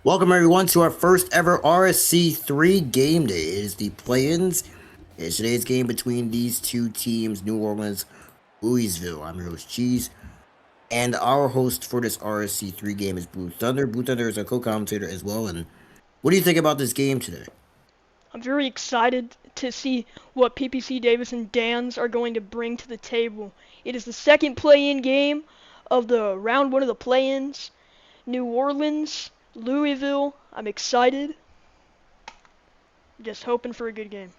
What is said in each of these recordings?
Welcome everyone to our first ever RSC 3 game day. It is the play-ins. It's today's game between these two teams, New Orleans, Louisville. I'm your host, Cheese. And our host for this RSC 3 game is Blue Thunder. Blue Thunder is our co-commentator as well. And what do you think about this game today? I'm very excited to see what PPC Davis and Dan's are going to bring to the table. It is the second play-in game of the round one of the play-ins. New Orleans, Louisville. I'm excited. Just hoping for a good game.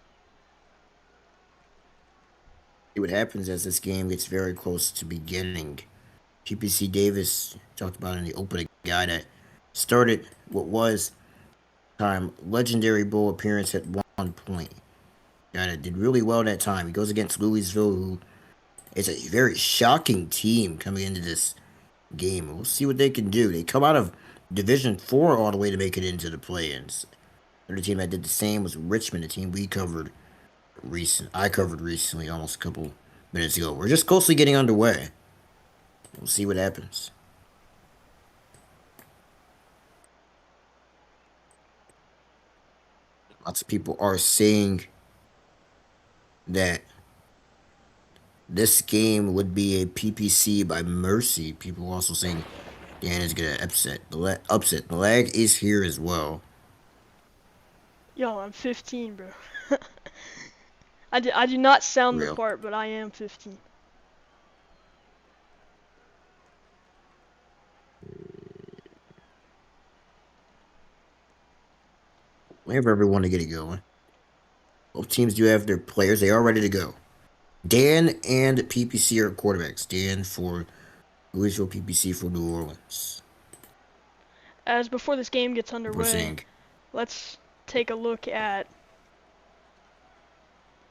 See what happens as this game gets very close to beginning. PPC Davis talked about in the opening guy that started what was time legendary bowl appearance at one point. Guy that did really well that time. He goes against Louisville, who is a very shocking team coming into this game. We'll see what they can do. They come out of Division 4 all the way to make it into the play-ins. Another team that did the same was Richmond, a team I covered recently, almost a couple minutes ago. We're just closely getting underway. We'll see what happens. Lots of people are saying that this game would be a PPC by mercy. People are also saying Dan is gonna upset. The lag is here as well. Yo, I'm 15, bro. I do not sound the Real. part, but I am 15. Wait for everyone to get it going. Both teams do have their players. They are ready to go. Dan and PPC are quarterbacks. Dan for Louisville, PPC for New Orleans. As before this game gets We're underway, seeing let's take a look at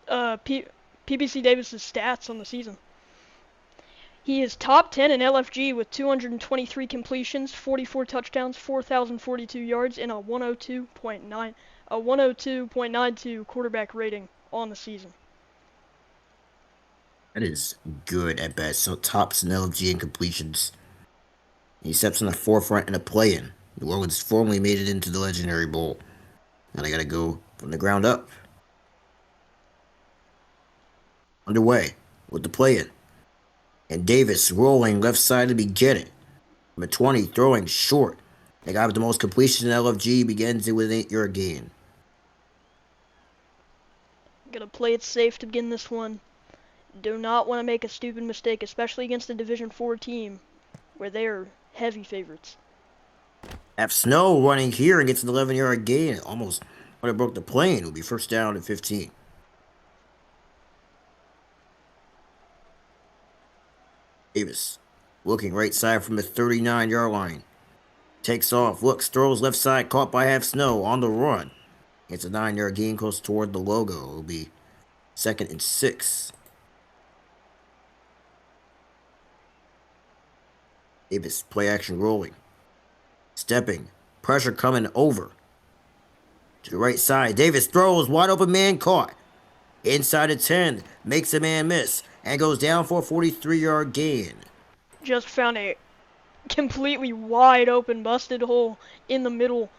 PPC Davis's stats on the season. He is top 10 in LFG with 223 completions, 44 touchdowns, 4,042 yards, and a 102.92 quarterback rating on the season. that is good at best. So tops in LFG and completions. He steps in the forefront in a play-in. New Orleans formally made it into the Legendary Bowl. Now they gotta go from the ground up. Underway with the play-in. And Davis rolling left side to begin it. Number 20 throwing short. The guy with the most completion in LFG begins it with an 8-yard gain. Gonna play it safe to begin this one. Do not want to make a stupid mistake, especially against a Division 4 team where they are heavy favorites. Have Snow running here and gets an 11-yard gain. Almost would have broke the plane. It will be first down at 15. Davis looking right side from the 39-yard line. Takes off, looks, throws left side, caught by Half Snow on the run. It's a 9-yard gain close toward the logo. It'll be 2nd and 6. Davis, play action rolling. Stepping, pressure coming over. To the right side, Davis throws, wide open man caught. Inside the 10, makes a man miss, and goes down for a 43-yard gain. Just found a completely wide open busted hole in the middle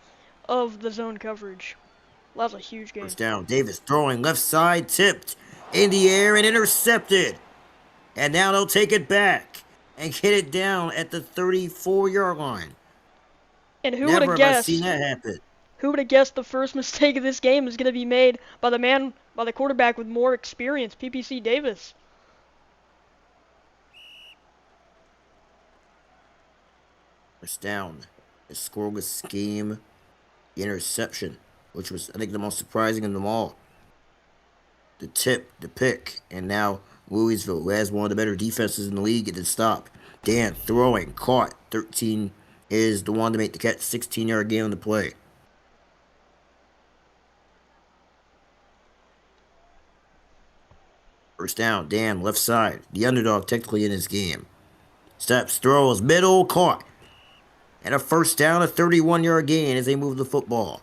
of the zone coverage. That was a huge game. First down, Davis throwing left side, tipped in the air and intercepted. And now they'll take it back and get it down at the 34-yard line. And who would Never have have I guessed? seen that happen. Who would have guessed the first mistake of this game is going to be made by the quarterback with more experience, PPC Davis? First down, the scoreless game, the interception, which was, I think, the most surprising of them all. The tip, the pick, and now Louisville, who has one of the better defenses in the league, at the stop. Dan throwing, caught. 13 is the one to make the catch. 16-yard gain on the play. First down, Dan, left side. The underdog technically in this game. Steps, throws, middle, caught. And a first down, a 31-yard gain as they move the football.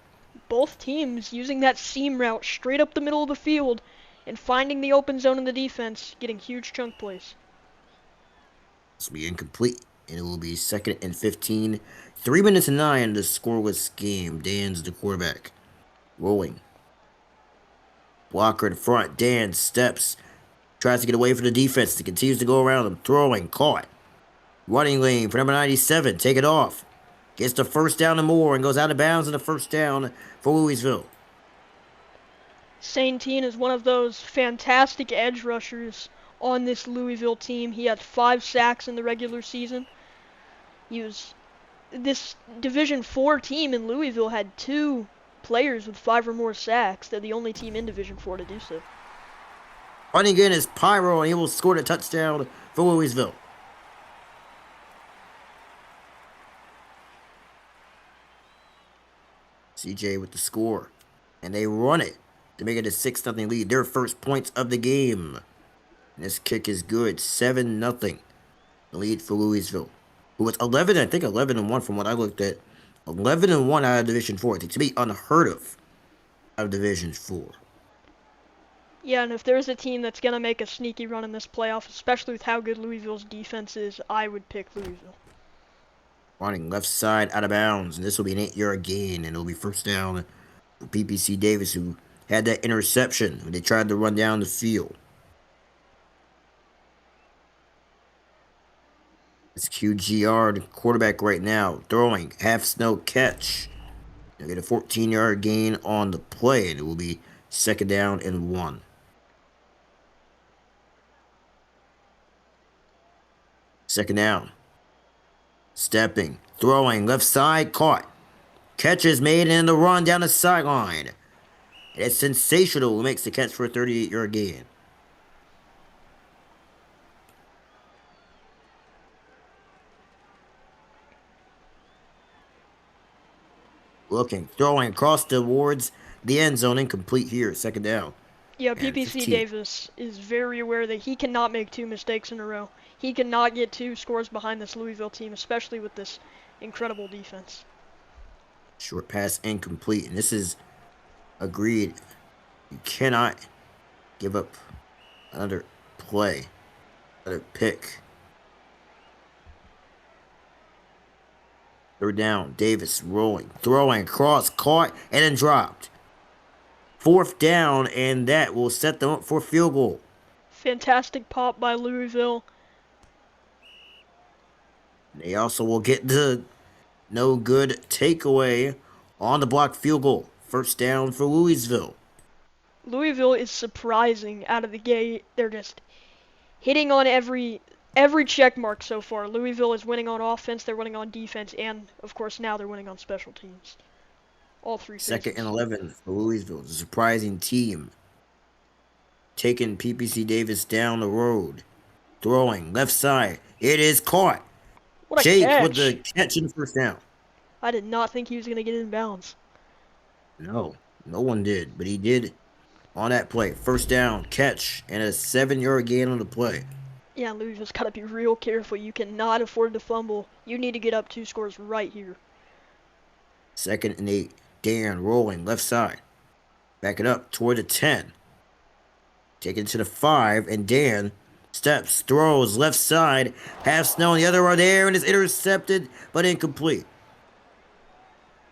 Both teams using that seam route straight up the middle of the field and finding the open zone in the defense, getting huge chunk plays. This will be incomplete. and it will be 2nd and 15. 3 minutes and 9, the scoreless game. Dan's the quarterback. Rolling. Blocker in front. Dan steps. Tries to get away from the defense. He continues to go around him. Throwing. Caught. Running lane for number 97. Take it off. Gets the first down and more and goes out of bounds in the first down for Louisville. Saintine is one of those fantastic edge rushers on this Louisville team. He had 5 sacks in the regular season. This Division 4 team in Louisville had 2 players with 5 or more sacks. They're the only team in Division 4 to do so. Running in is Pyro, and he will score a touchdown for Louisville. CJ with the score. And they run it to make it a 6-0 lead. Their first points of the game. And this kick is good. 7-0. The lead for Louisville. Who was 11-1 from what I looked at. 11-1 out of Division 4. To be unheard of out of Division 4. Yeah, and if there's a team that's going to make a sneaky run in this playoff, especially with how good Louisville's defense is, I would pick Louisville. Running left side out of bounds. And this will be an 8-yard gain. And it'll be first down for PPC Davis, who had that interception when they tried to run down the field. It's QGR, the quarterback right now, throwing half snow catch. They'll get a 14-yard gain on the play, and it will be 2nd down and 1. Second down. Stepping, throwing, left side, caught. Catch is made in the run down the sideline. It's sensational. Who makes the catch for a 38-yard gain. Looking, throwing across towards the end zone, incomplete here. 2nd down. Yeah, PPC Davis is very aware that he cannot make 2 mistakes in a row. He cannot get 2 scores behind this Louisville team, especially with this incredible defense. Short pass incomplete, and this is agreed. You cannot give up another play, another pick. 3rd down, Davis rolling, throwing, cross, caught, and then dropped. 4th down, and that will set them up for field goal. Fantastic pop by Louisville. They also will get the no good takeaway on the blocked field goal. 1st down for Louisville. Louisville is surprising out of the gate. They're just hitting on every check mark so far. Louisville is winning on offense, they're winning on defense, and of course now they're winning on special teams. All 3 phases. 2nd and 11 for Louisville. It's a surprising team. Taking PPC Davis down the road. Throwing left side. It is caught. What a Jake catch. with the catch in the 1st down. I did not think he was going to get in bounds. No one did, but he did on that play. 1st down, catch, and a 7-yard gain on the play. Yeah, Louisville's got to be real careful. You cannot afford to fumble. You need to get up 2 scores right here. 2nd and 8. Dan rolling left side. Back it up toward the 10. Take it to the 5, and Dan steps, throws left side. Half snow on the other are there, and it's intercepted, but incomplete.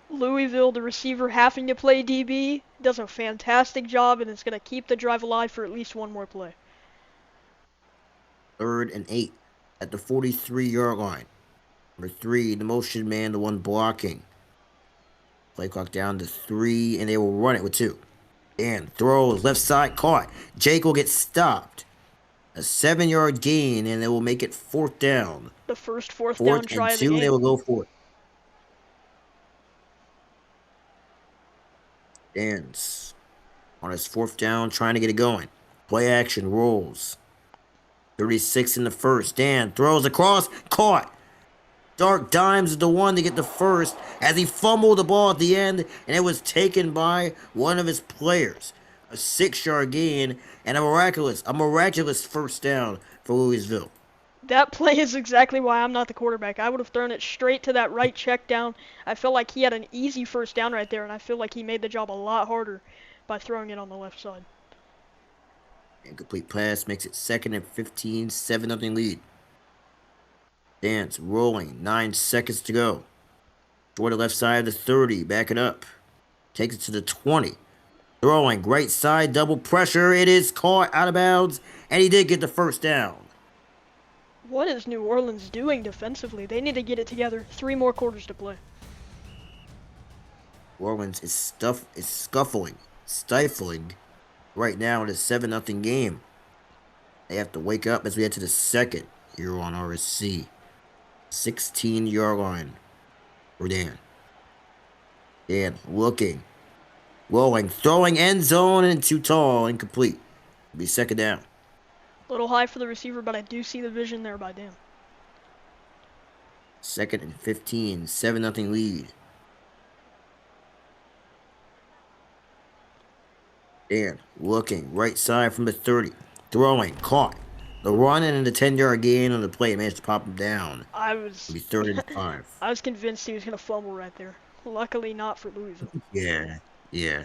Louisville, the receiver having to play DB, does a fantastic job, and it's going to keep the drive alive for at least 1 more play. 3rd and 8 at the 43-yard line. Number 3, the motion man, the one blocking. Play clock down to 3, and they will run it with 2. And throws left side, caught. Jake will get stopped. A 7-yard gain, and they will make it 4th down. The first 4th down try of the 4th and 2, game. they will go for it. Dan's on his 4th down, trying to get it going. Play action rolls. 36 in the 1st. Dan throws across, caught. Dark Dimes is the one to get the first as he fumbled the ball at the end, and it was taken by one of his players. A 6-yard gain and a miraculous 1st down for Louisville. That play is exactly why I'm not the quarterback. I would have thrown it straight to that right check down. I felt like he had an easy 1st down right there, and I feel like he made the job a lot harder by throwing it on the left side. Incomplete pass makes it 2nd and 15, 7-0 lead. Dance rolling. 9 seconds to go. Toward the left side of the 30. Back it up. Takes it to the 20. Throwing. Right side. Double pressure. It is caught out of bounds. And he did get the first down. What is New Orleans doing defensively? They need to get it together. 3 more quarters to play. New Orleans is scuffling, stifling right now in a 7-0 game. They have to wake up as we head to the second here on RSC. 16-yard line for Dan. Dan looking, rolling, throwing end zone and too tall, incomplete. It'll be second down. A little high for the receiver, but I do see the vision there by Dan. 2nd and 15, 7-0 lead. Dan looking, right side from the 30. Throwing, caught. The run and the 10-yard gain on the play managed to pop him down. It'll be 3rd and 5. I was convinced he was going to fumble right there. Luckily not for Louisville. Yeah.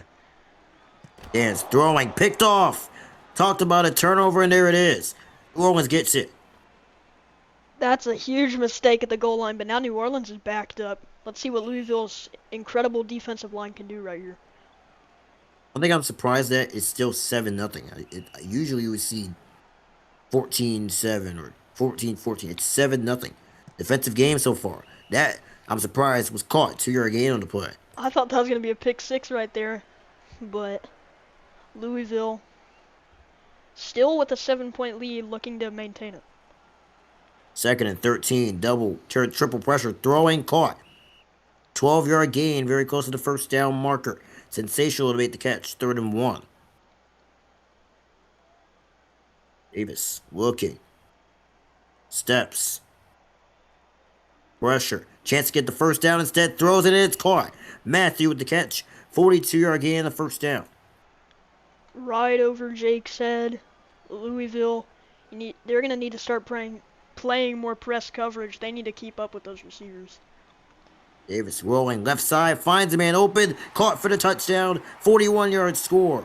Dan's throwing, picked off. Talked about a turnover, and there it is. New Orleans gets it. That's a huge mistake at the goal line, but now New Orleans is backed up. Let's see what Louisville's incredible defensive line can do right here. One thing I'm surprised at is still 7-0. Usually you would see 14-7 or 14-14. It's 7-0. Defensive game so far. That, I'm surprised, was caught. 2-yard gain on the play. I thought that was going to be a pick 6 right there, but Louisville still with a 7-point lead, looking to maintain it. 2nd and 13, triple pressure, throwing, caught. 12-yard gain, very close to the first down marker. Sensational to make the catch, 3rd and 1. Davis looking. Steps. Pressure. Chance to get the first down, instead throws it and it's caught. Matthew with the catch. 42-yard gain on the first down. Right over Jake's head. Louisville, they're going to need to start playing more press coverage. They need to keep up with those receivers. Davis rolling left side, finds a man open, caught for the touchdown, 41-yard score.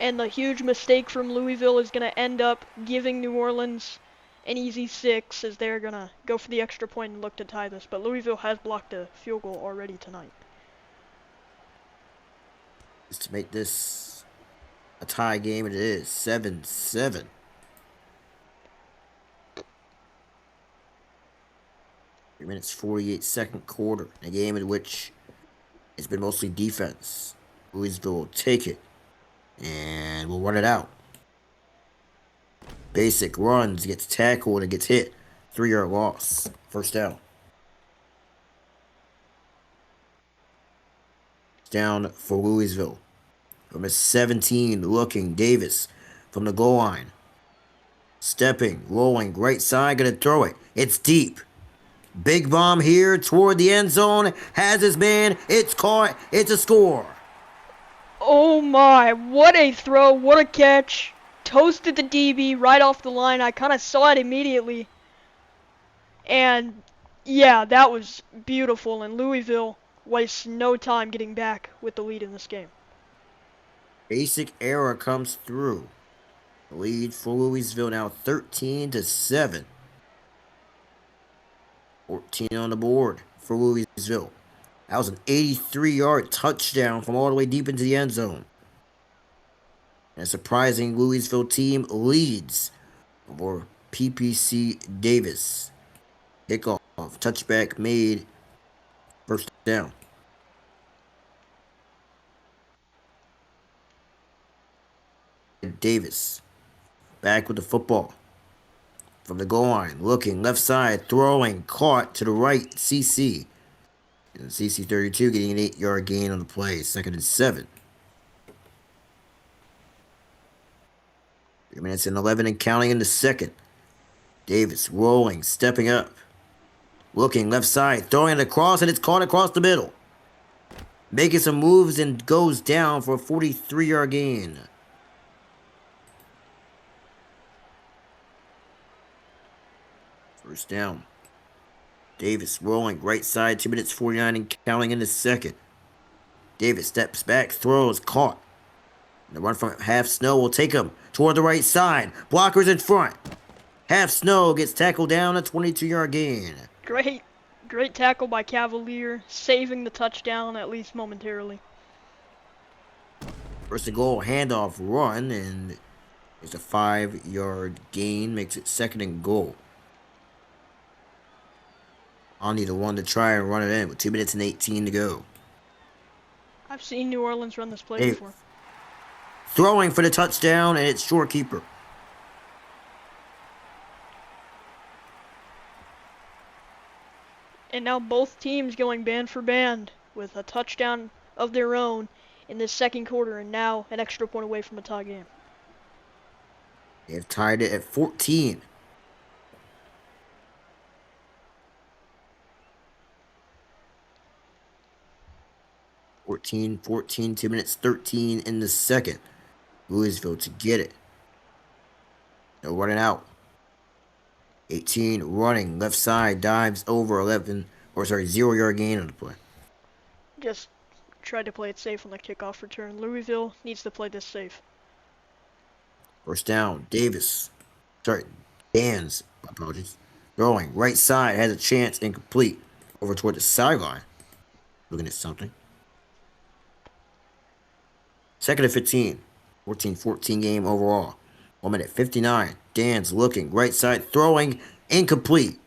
And the huge mistake from Louisville is going to end up giving New Orleans an easy 6 as they're going to go for the extra point and look to tie this. But Louisville has blocked a field goal already tonight. Just to make this a tie game, it is 7-7. 3 minutes, 48 second quarter. A game in which it's been mostly defense. Louisville will take it and we'll run it out. Basic runs, gets tackled and gets hit. 3-yard loss. First down. Down for Louisville. From a 17, looking, Davis from the goal line. Stepping, rolling, right side, gonna throw it. It's deep. Big bomb here toward the end zone. Has his man. It's caught. It's a score. Oh my, what a throw, what a catch. Toasted the DB right off the line. I kind of saw it immediately. And yeah, that was beautiful. And Louisville wastes no time getting back with the lead in this game. Basic error comes through. The lead for Louisville now 13-7. 14 on the board for Louisville. That was an 83-yard touchdown from all the way deep into the end zone. And a surprising Louisville team leads over PPC Davis. Kickoff, touchback made, first down. Davis back with the football. From the goal line, looking, left side, throwing, caught to the right, CC. And CC 32 getting an 8-yard gain on the play, 2nd and 7. 3 minutes and 11 and counting in the second. Davis rolling, stepping up. Looking, left side, throwing it across, and it's caught across the middle. Making some moves and goes down for a 43-yard gain. First down. Davis rolling right side, 2 minutes 49 and counting in the second. Davis steps back, throws, caught. And the run from half snow will take him toward the right side. Blockers in front. Half Snow gets tackled down, a 22-yard gain. Great tackle by Cavalier, saving the touchdown at least momentarily. First and goal, handoff run, and it's a 5-yard gain, makes it second and goal. I'll need the one to try and run it in with 2 minutes and 18 to go. I've seen New Orleans run this play before. Throwing for the touchdown, and it's short keeper. And now both teams going band for band with a touchdown of their own in this second quarter, and now an extra point away from a tie game. They have tied it at 14. (14-14), 2 minutes 13 in the second. Louisville to get it. They're running out. 18 running, left side, dives over 0-yard gain on the play. Just tried to play it safe on the kickoff return. Louisville needs to play this safe. First down, Dan's, apologies. Throwing, right side, has a chance, incomplete. Over toward the sideline. Looking at something. Second and 15. 14-14 game overall. 1 minute 59. Dan's looking, right side, throwing, incomplete.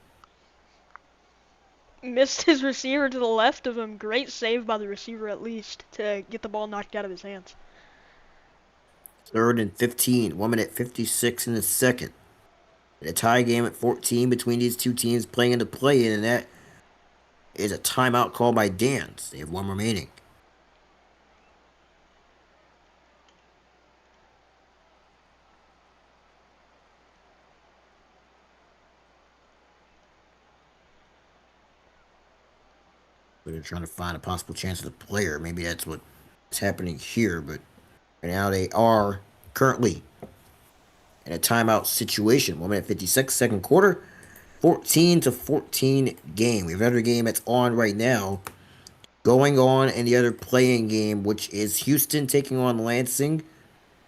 Missed his receiver to the left of him. Great save by the receiver at least to get the ball knocked out of his hands. Third and 15. 1 minute 56 in the second. And a tie game at 14 between these two teams playing in the play-in, and that is a timeout call by Dan's. They have one remaining. They're trying to find a possible chance of the player. Maybe that's what's happening here, but right now they are currently in a timeout situation. 1 minute 56, second quarter, 14-14 game. We have another game that's on right now. Going on in the other playing game, which is Houston taking on Lansing.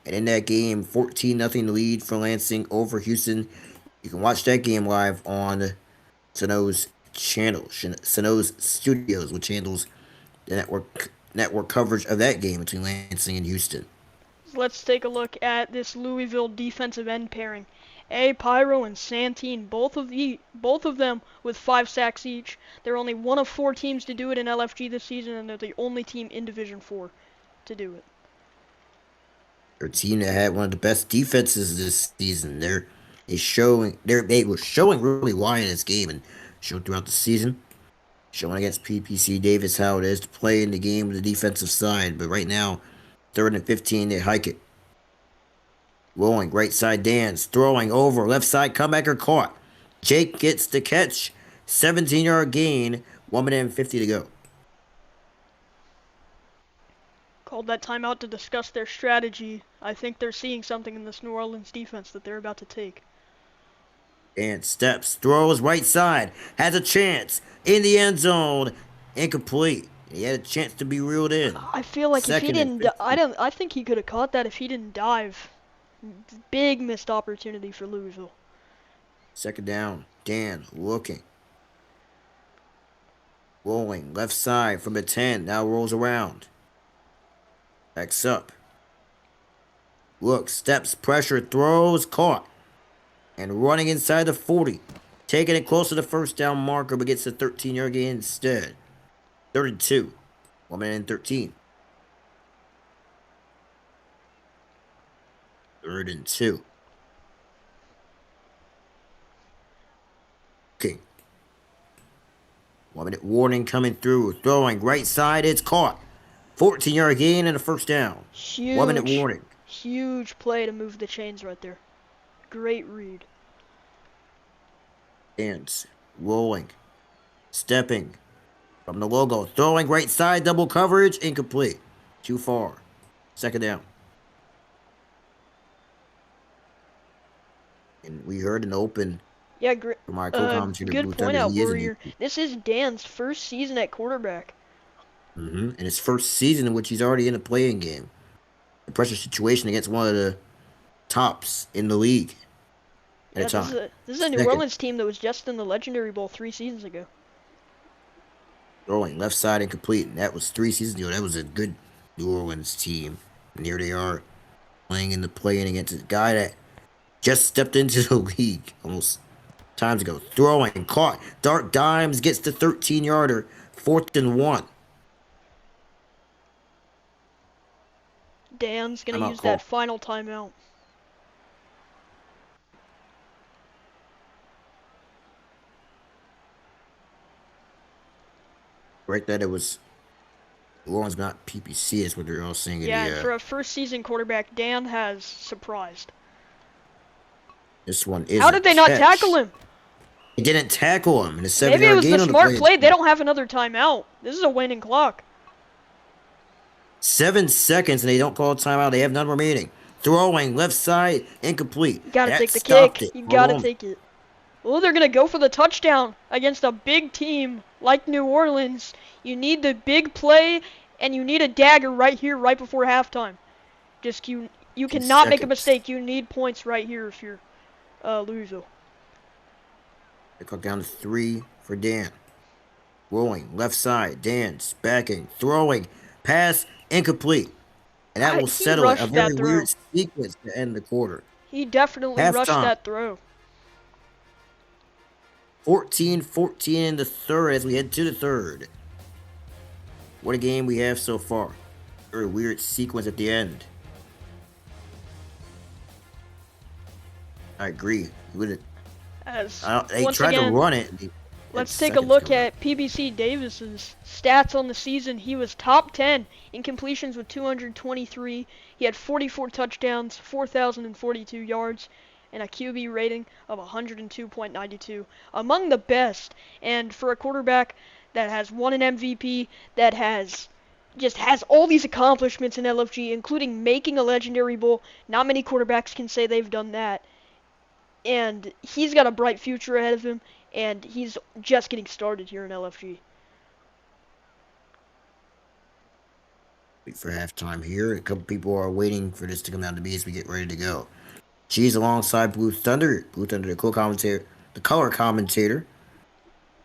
And in that game, 14-0 lead for Lansing over Houston. You can watch that game live on Sano's channel, Sano's Studios, which handles the network coverage of that game between Lansing and Houston. Let's take a look at this Louisville defensive end pairing. Pyro and Santine, both of them with 5 sacks each. They're only one of 4 teams to do it in LFG this season, and they're the only team in Division 4 to do it. They're a team that had one of the best defenses this season. They were showing really wide in this game and showed throughout the season. Showing against PPC Davis how it is to play in the game with the defensive side. But right now, 3rd and 15, they hike it. Rolling, right side Dan's, throwing over, left side comebacker caught. Jake gets the catch, 17-yard gain, 1 minute and 50 to go. Called that timeout to discuss their strategy. I think they're seeing something in this New Orleans defense that they're about to take. And steps, throws right side, has a chance in the end zone, incomplete. He had a chance to be reeled in. I feel like if he didn't, I think he could have caught that if he didn't dive. Big missed opportunity for Louisville. Second down, Dan looking. Rolling, left side from the 10, now rolls around. Backs up. Looks, steps, pressure, throws, caught. And running inside the 40. Taking it close to the first down marker, but gets a 13-yard gain instead. 32. 1 minute and 13. 3rd and 2. Okay. 1 minute warning coming through. Throwing right side, it's caught. 14-yard gain and a first down. Huge. 1 minute warning. Huge play to move the chains right there. Great read. Hands rolling, stepping from the logo, throwing right side, double coverage, incomplete. Too far. Second down. And we heard an open. Yeah, from our co-commentator. Good point out, Warrior. This is Dan's first season at quarterback. And his first season in which he's already in a playing game. A pressure situation against one of the tops in the league. at a Yeah, time. this is a New Second, Orleans team that was just in the Legendary Bowl 3 seasons ago. throwing left side incomplete. And that was 3 seasons ago. That was a good New Orleans team. And here they are playing in the play-in against a guy that just stepped into the league almost times ago. Throwing, caught. Dark Dimes gets the 13-yarder. 4th and 1. Dan's gonna Timeout use that call. final timeout. Right, that it was New Orleans, not PPC. Is what they're all saying in Yeah, and the. for a first season quarterback, Dan has surprised. This one is How a did they not tackle catch. him? He didn't tackle him in a Maybe it 7-yard was the gain on the smart play. play. They don't have another timeout. This is a waning clock. 7 seconds and they don't call a timeout. They have none remaining. Throwing left side incomplete. You gotta And that take the stopped kick. it You for a gotta moment. take it. Well, they're gonna go for the touchdown against a big team like New Orleans. You need the big play, and you need a dagger right here, right before halftime. Just you 2 cannot make a seconds. mistake. You need points right here if you're Louisville. They clock down to 3 for Dan. Rolling left side. Dan's backing. Throwing. Pass incomplete. And that will He settle it. A rushed very that throw. weird sequence to end the quarter. He definitely rushed Halftime. that throw. 14-14 in the third as we head to the third. What a game we have so far. Very weird sequence at the end. I agree. As They once tried to again, run it. let's take a look at PBC Davis's stats on the season. He was top 10 in completions with 223. He had 44 touchdowns, 4,042 yards, and a QB rating of 102.92. Among the best. And for a quarterback that has won an MVP, that has all these accomplishments in LFG, including making a Legendary Bowl, not many quarterbacks can say they've done that. And he's got a bright future ahead of him, and he's just getting started here in LFG. For halftime here. A couple people are waiting for this to come down to me as we get ready to go. She's alongside Blue Thunder. Blue Thunder, the co-commentator, the color commentator.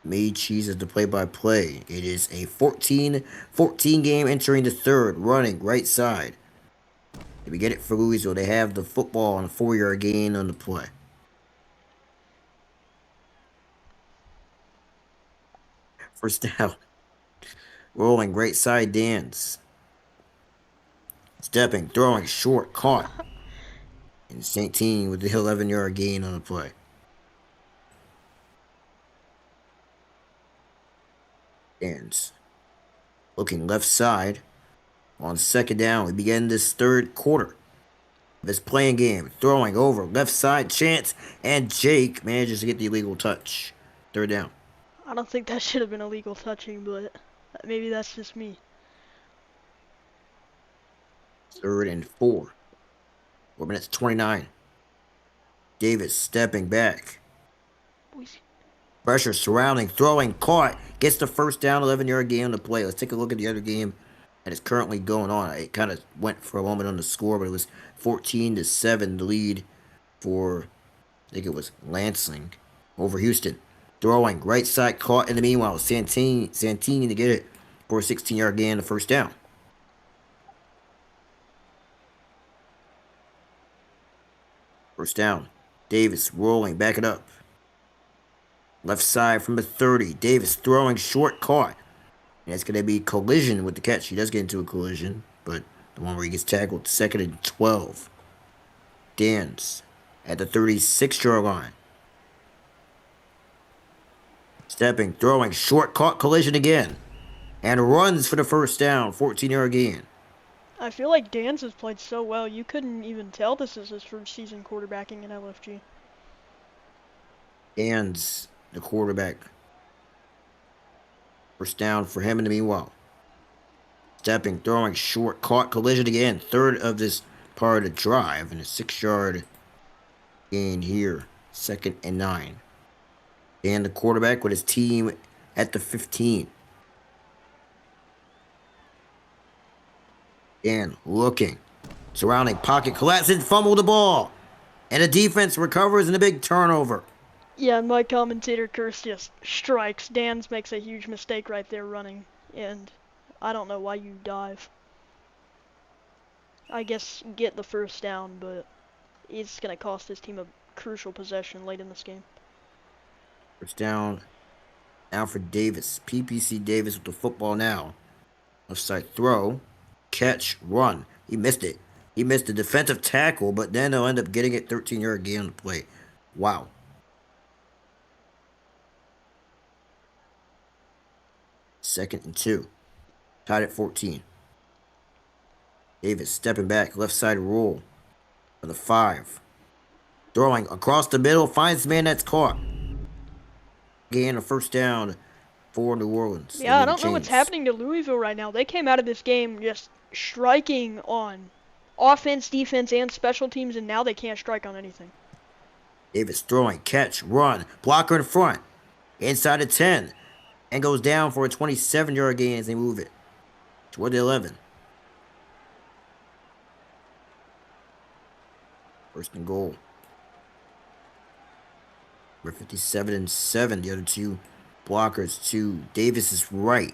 Made Cheese as the play-by-play. It is a 14-14 game entering the third. Running right side. If we get it for Louisville, they have the football on a 4-yard gain on the play. First down. Rolling right side dance. Stepping, throwing, short, caught. And St. Team with the 11-yard gain on the play. Dance. Looking left side. On second down, we begin this third quarter. This playing game. Throwing over left side, chance. And Jake manages to get the illegal touch. Third down. I don't think that should have been illegal touching, but maybe that's just me. 3rd and 4. 4 minutes 29. Davis stepping back. Pressure surrounding, throwing, caught. Gets the first down, 11-yard gain on the play. Let's take a look at the other game that is currently going on. It kind of went for a moment on the score, but it was 14-7 the lead for, I think it was Lansing over Houston. Throwing, right side, caught in the meanwhile. Santini to get it for a 16-yard gain on the first down. First down. Davis rolling, back it up. Left side from the 30. Davis throwing short, caught. And it's going to be collision with the catch. He does get into a collision, but the one where he gets tackled, 2nd and 12. Dance at the 36-yard line. Stepping, throwing, short, caught, collision again. And runs for the first down, 14-yard gain. I feel like Dan's has played so well, you couldn't even tell this is his first season quarterbacking in LFG. Dan's the quarterback. First down for him in the meanwhile. Stepping, throwing, short, caught, collision again. Third of this part of the drive, and a 6-yard gain here. 2nd and 9. Dan, the quarterback, with his team at the 15. Dan looking. Surrounding pocket, collapsing, fumble the ball. And the defense recovers in a big turnover. Yeah, and my commentator curse just strikes. Dan's makes a huge mistake right there running, and I don't know why you dive. I guess get the first down, but it's gonna cost his team a crucial possession late in this game. First down. Alfred Davis. PPC Davis with the football now. Left side throw. Catch. Run. He missed it. He missed the defensive tackle, but then they'll end up getting it 13-yard gain on the play. Wow. Second and 2. Tied at 14. Davis stepping back. Left side roll. For the 5. Throwing across the middle. Finds the man that's caught. Gain a first down for New Orleans. Yeah, I don't know what's happening to Louisville right now. They came out of this game just striking on offense, defense, and special teams, and now they can't strike on anything. Davis throwing, catch, run, blocker in front, inside the 10, and goes down for a 27-yard gain as they move it toward the 11. First and goal. We're 57 and 7. The other two blockers to Davis's right.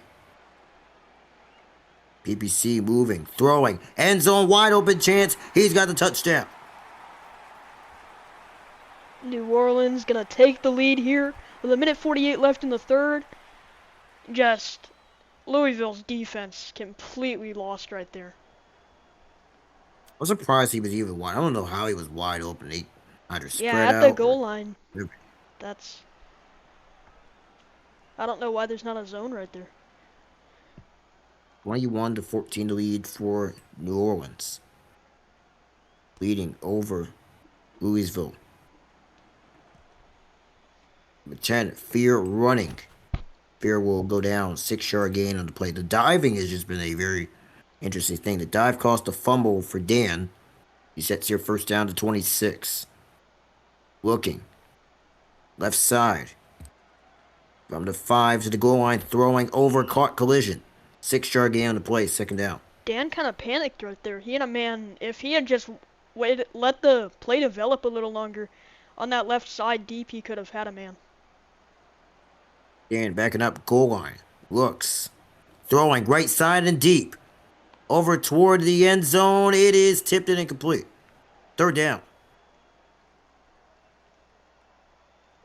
PPC moving, throwing, end zone wide open chance. He's got the touchdown. New Orleans gonna take the lead here with a minute 48 left in the third. Just Louisville's defense completely lost right there. I was surprised he was even wide. I don't know how he was wide open. He either spread Yeah, at out the goal line. That's. I don't know why there's not a zone right there. 21 to 14 to lead for New Orleans. Leading over Louisville. Number 10, Fear running. Fear will go down. 6-yard gain on the play. The diving has just been a very interesting thing. The dive cost a fumble for Dan. He sets your first down to 26. Looking. Left side. From the 5 to the goal line. Throwing over. Caught collision. 6-yard gain on the play. Second down. Dan kind of panicked right there. He had a man. If he had just waited, let the play develop a little longer on that left side deep, he could have had a man. Dan backing up goal line. Looks. Throwing right side and deep. Over toward the end zone. It is tipped and incomplete. Third down.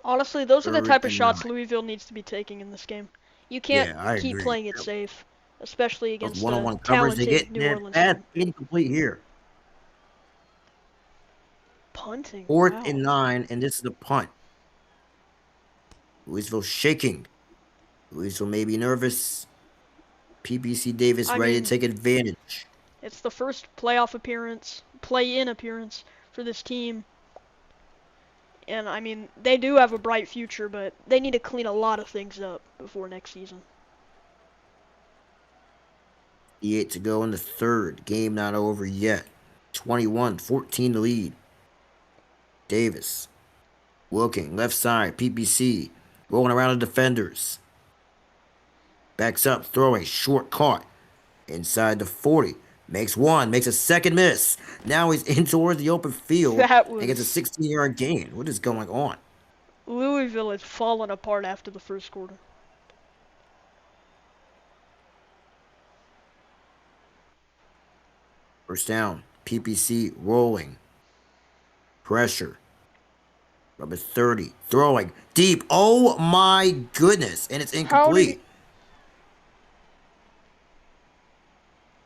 Honestly, those are the type of shots 9. Louisville needs to be taking in this game. You can't keep playing it safe, especially against one-on-one the coverage. They talented get New Orleans that's team. incomplete here. Punting. Fourth Wow. and 9, and this is the punt. Louisville shaking. Louisville may be nervous. PPC Davis ready to take advantage. It's the first playoff appearance, play-in appearance for this team. And, I mean, they do have a bright future, but they need to clean a lot of things up before next season. 8 to go in the third. Game not over yet. 21-14 to lead. Davis. Looking. Left side. PPC. Rolling around the defenders. Backs up. Throwing. Short caught. Inside the 40. Makes one. Makes a second miss. Now he's in towards the open field. And gets a 16-yard gain. What is going on? Louisville is falling apart after the first quarter. First down. PPC rolling. Pressure. Number 30. Throwing. Deep. Oh my goodness. And it's incomplete.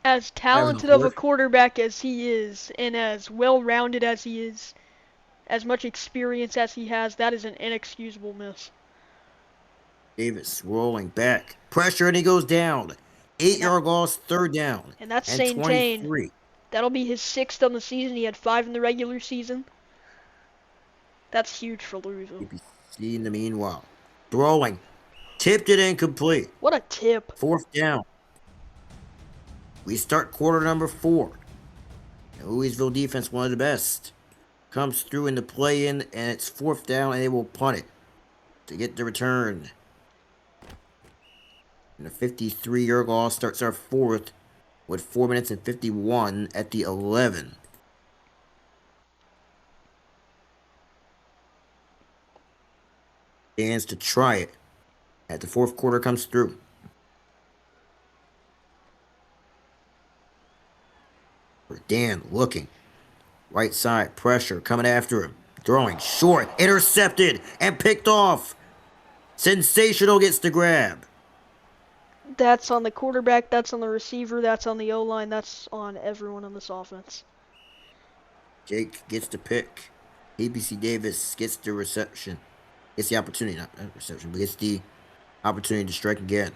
As talented of a quarterback as he is, and as well-rounded as he is, as much experience as he has, that is an inexcusable miss. Davis rolling back. Pressure, and he goes down. 8-yard loss, third down. And that's St. Tane. That'll be his 6th on the season. He had 5 in the regular season. That's huge for Louisville. PPC in the meanwhile. Throwing. Tipped it incomplete. What a tip. Fourth down. We start quarter number 4. The Louisville defense, one of the best. Comes through in the play-in, and it's fourth down, and they will punt it to get the return. And the 53-yard loss starts our fourth with 4 minutes and 51 at the 11. Chance to try it at the fourth quarter comes through. Dan looking. Right side pressure coming after him. Throwing short. Intercepted and picked off. Sensational gets the grab. That's on the quarterback, that's on the receiver, that's on the O-line, that's on everyone on this offense. Jake gets the pick. ABC Davis gets the reception. Gets the opportunity, not reception, but gets the opportunity to strike again.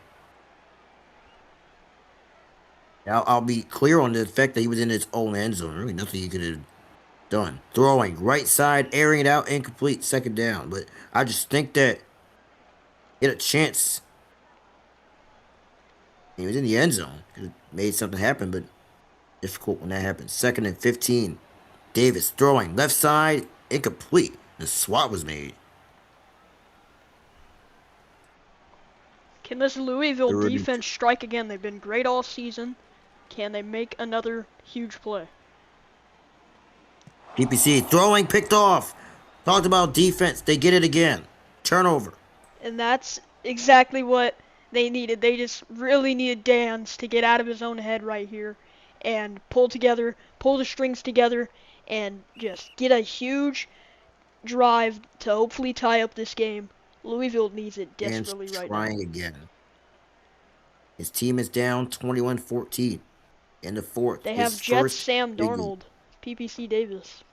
Now, I'll be clear on the fact that he was in his own end zone. Really nothing he could have done. Throwing right side, airing it out, incomplete, second down. But I just think that he had a chance. He was in the end zone. Could have made something happen, but difficult when that happens. 2nd and 15. Davis throwing left side, incomplete. The swat was made. Can this Louisville Third defense strike again? They've been great all season. Can they make another huge play? PPC throwing, picked off. Talked about defense. They get it again. Turnover. And that's exactly what they needed. They just really needed Dans to get out of his own head right here and pull the strings together, and just get a huge drive to hopefully tie up this game. Louisville needs it desperately right now. Trying again. His team is down 21-14 in the fourth. They have Jets Sam Darnold, PPC Davis.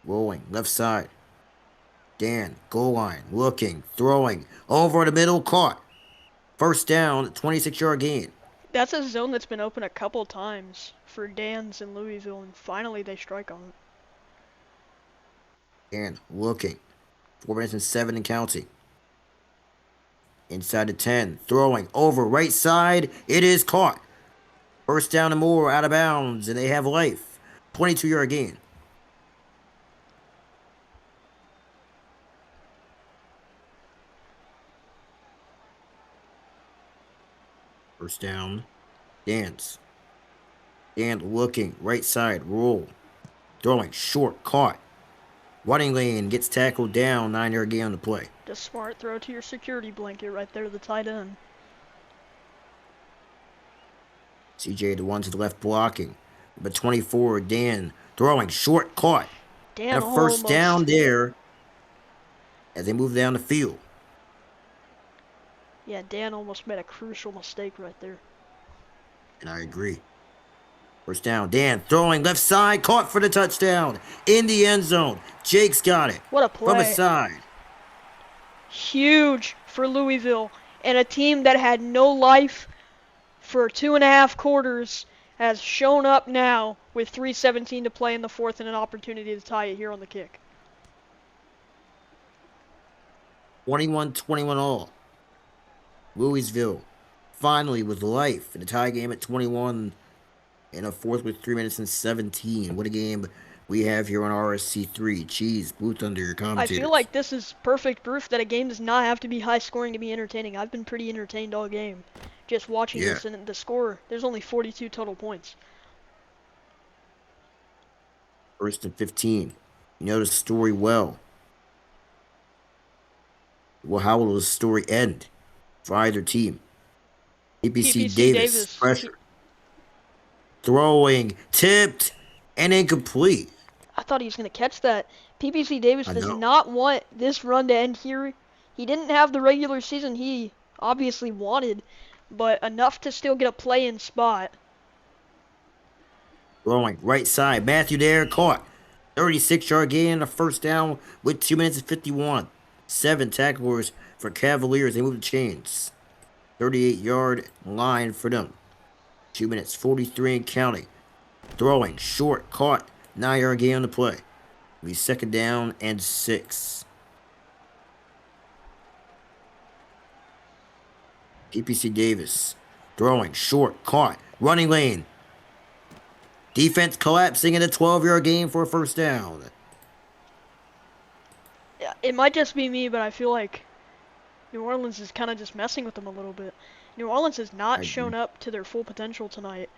Rolling left side. Dan, goal line, looking, throwing, over the middle, caught. First down, 26-yard gain. That's a zone that's been open a couple times for Dan's in Louisville, and finally they strike on it. Dan, looking. 4 minutes and 7 and counting. Inside the 10, throwing, over, right side, it is caught. First down and more, out of bounds, and they have life. 22-yard gain. First down. Dance. Dan looking. Right side. Roll. Throwing. Short. Caught. Running lane. Gets tackled down. 9-yard gain on the play. Just smart throw to your security blanket right there to the tight end. CJ, the one to the left blocking. But 24. Dan throwing. Short. Caught. Dan and a first down there as they move down the field. Yeah, Dan almost made a crucial mistake right there. And I agree. First down. Dan throwing left side. Caught for the touchdown. In the end zone. Jake's got it. What a play. From his side. Huge for Louisville. And a team that had no life for 2.5 quarters has shown up now with 3:17 to play in the fourth and an opportunity to tie it here on the kick. 21-21 all. Louisville finally with life in a tie game at 21 and a fourth with 3 minutes and 17. What a game we have here on RSC 3. Cheese, Booth under your commentators. I feel like this is perfect proof that a game does not have to be high scoring to be entertaining. I've been pretty entertained all game just watching this, and the score, there's only 42 total points. 1st and 15. You know the story well. Well, how will the story end for either team? PPC Davis. Pressure. Throwing, tipped, and incomplete. I thought he was going to catch that. PPC Davis does not want this run to end here. He didn't have the regular season he obviously wanted, but enough to still get a play-in spot. Throwing, right side. Matthew there, caught. 36-yard gain and a first down with 2 minutes and 51. 7 tacklers for Cavaliers. They move the chains. 38-yard line for them. 2 minutes, 43 and counting. Throwing, short, caught. 9-yard gain on the play. It'll be 2nd down and 6. PPC Davis. Throwing, short, caught. Running lane. Defense collapsing in a 12-yard gain for a first down. Yeah, it might just be me, but I feel like New Orleans is kind of just messing with them a little bit. New Orleans has not shown up to their full potential tonight.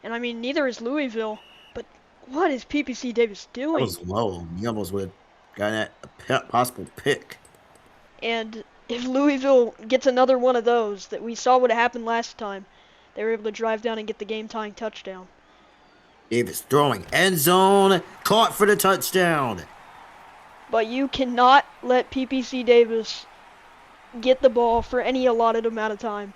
And I mean, neither is Louisville, but What is PPC Davis That doing? was low. He almost would have gotten that possible pick. And if Louisville gets another one of those that we saw what happened last time, they were able to drive down and get the game-tying touchdown. Davis throwing. End zone. Caught for the touchdown. But you cannot let PPC Davis get the ball for any allotted amount of time.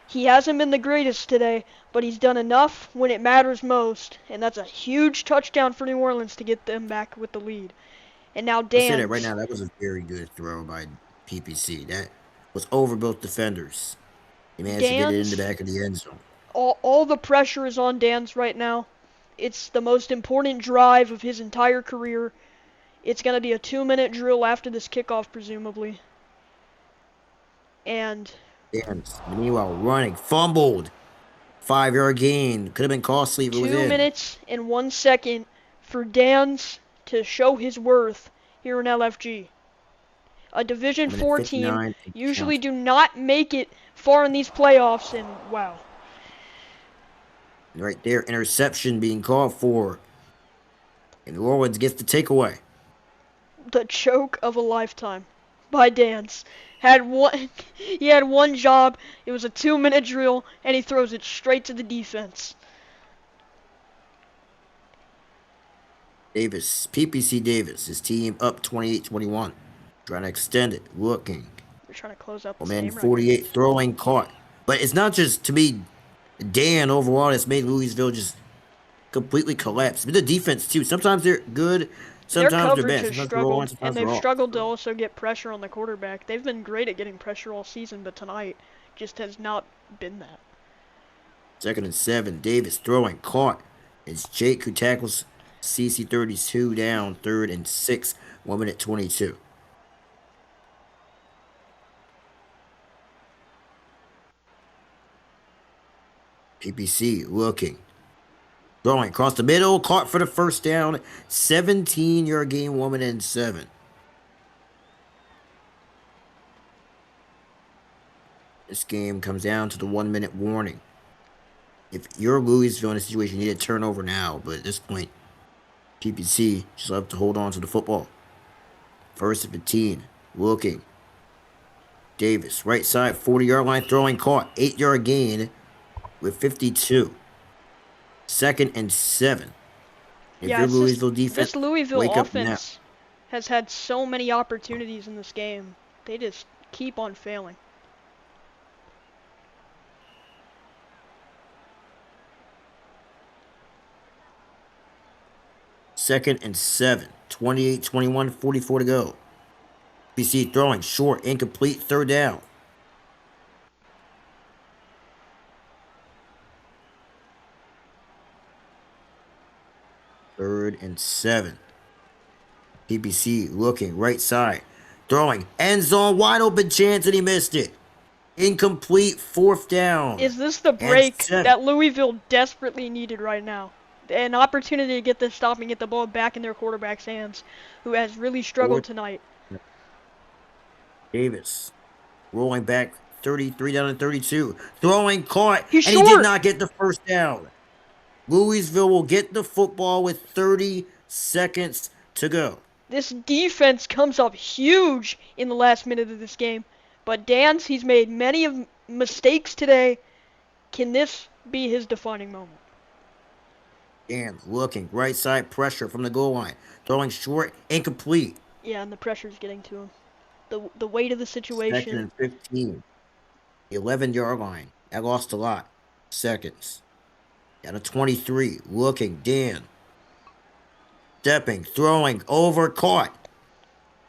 He hasn't been the greatest today, but he's done enough when it matters most, and that's a huge touchdown for New Orleans to get them back with the lead. And now I'll say that right Dan's, now. That was a very good throw by PPC. That was over both defenders. He managed to get it in the Dan's, back of the end zone. all the pressure is on Dan's right now. It's the most important drive of his entire career. It's going to be a 2-minute drill after this kickoff, presumably. And Dan's, meanwhile, running. Fumbled. 5-yard gain. Could have been costly if it was 2 in. minutes and 1 second for Dan's to show his worth here in LFG. A Division 4 team usually do not make it far in these playoffs, and wow. Right there, interception being called for. And New Orleans gets the takeaway. The choke of a lifetime by Dan's. He had one job. It was a 2-minute drill, and he throws it straight to the defense. Davis, PPC Davis, his team up 28-21. Trying to extend it, looking. We're trying to close up this Man, game right 48, throwing, caught. But it's not just, to me, Dan overall that's made Louisville just completely collapse. But the defense, too. Sometimes they're good, Their sometimes they're coverage bad. has Sometimes they're rolling, struggled, sometimes and they're they've off. struggled to also get pressure on the quarterback. They've been great at getting pressure all season, but tonight just has not been that. 2nd and 7. Davis throwing, caught. It's Jake who tackles CC 32 down. 3rd and 6. 1 minute 22. PPC looking. Throwing across the middle. Caught for the first down. 17-yard gain. 1 minute and 7. This game comes down to the 1-minute warning. If you're Louisville in a situation, you need a turnover now. But at this point, PPC just have to hold on to the football. 1st and 15. Looking. Davis, right side, 40-yard line, throwing, caught. 8-yard gain with 52. 2nd and 7. If Yeah, you're it's Louisville just, defense, this Louisville wake up now. offense has had so many opportunities in this game. They just keep on failing. Second and 7. 28-21, 44 to go. PPC throwing, short, incomplete, 3rd down. Third and 7. PPC looking, right side. Throwing, end zone, wide open chance, and he missed it. Incomplete, 4th down. Is this the break that Louisville desperately needed right now? An opportunity to get this stop and get the ball back in their quarterback's hands, who has really struggled tonight. Davis rolling back, 33 down to 32. Throwing, caught, He's and short. he did not get the first down. Louisville will get the football with 30 seconds to go. This defense comes up huge in the last minute of this game. But Dan's, he's made many of mistakes today. Can this be his defining moment? Dan looking, right side pressure from the goal line. Throwing short, incomplete. Yeah, and the pressure's getting to him. The weight of the situation. 2nd and 15. 11-yard line. That lost a lot. Seconds. Down to 23. Looking, Dan. Stepping, throwing, over, caught.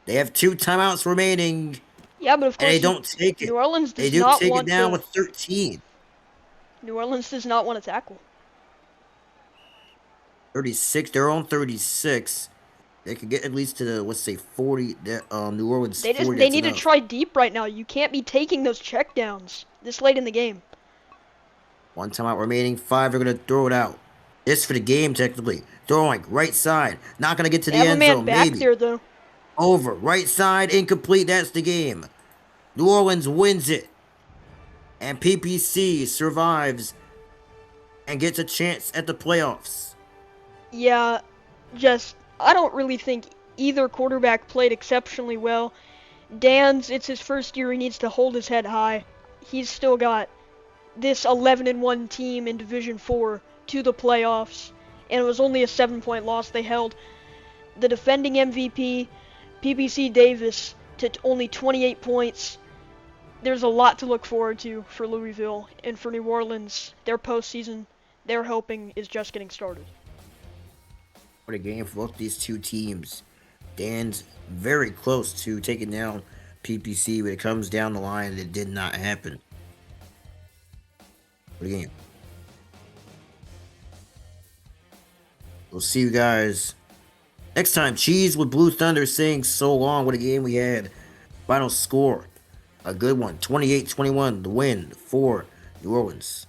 They have 2 timeouts remaining. Yeah, but of course And they don't take it. New Orleans does They do not take want it down to. with 13. New Orleans does not want to tackle. 36. They're on 36. They could get at least to the, let's say, 40. New Orleans. They 40, need enough. to try deep right now. You can't be taking those checkdowns this late in the game. 1 timeout remaining. 5 are going to throw it out. This for the game, technically. Throwing, right side. Not going to get to the They have end a man zone, back maybe. there, though. Over, right side, incomplete. That's the game. New Orleans wins it. And PPC survives and gets a chance at the playoffs. Yeah, just I don't really think either quarterback played exceptionally well. Dan's, it's his first year. He needs to hold his head high. He's still got this 11-1 team in Division 4 to the playoffs, and it was only a 7-point loss they held. The defending MVP, PBC Davis, to only 28 points. There's a lot to look forward to for Louisville and for New Orleans. Their postseason, they're hoping, is just getting started. What a game for both these two teams. Dan's very close to taking down PPC, but it comes down the line. It did not happen. What a game. We'll see you guys next time. Cheese with Blue Thunder saying so long. What a game we had. Final score, a good one. 28-21, the win for New Orleans.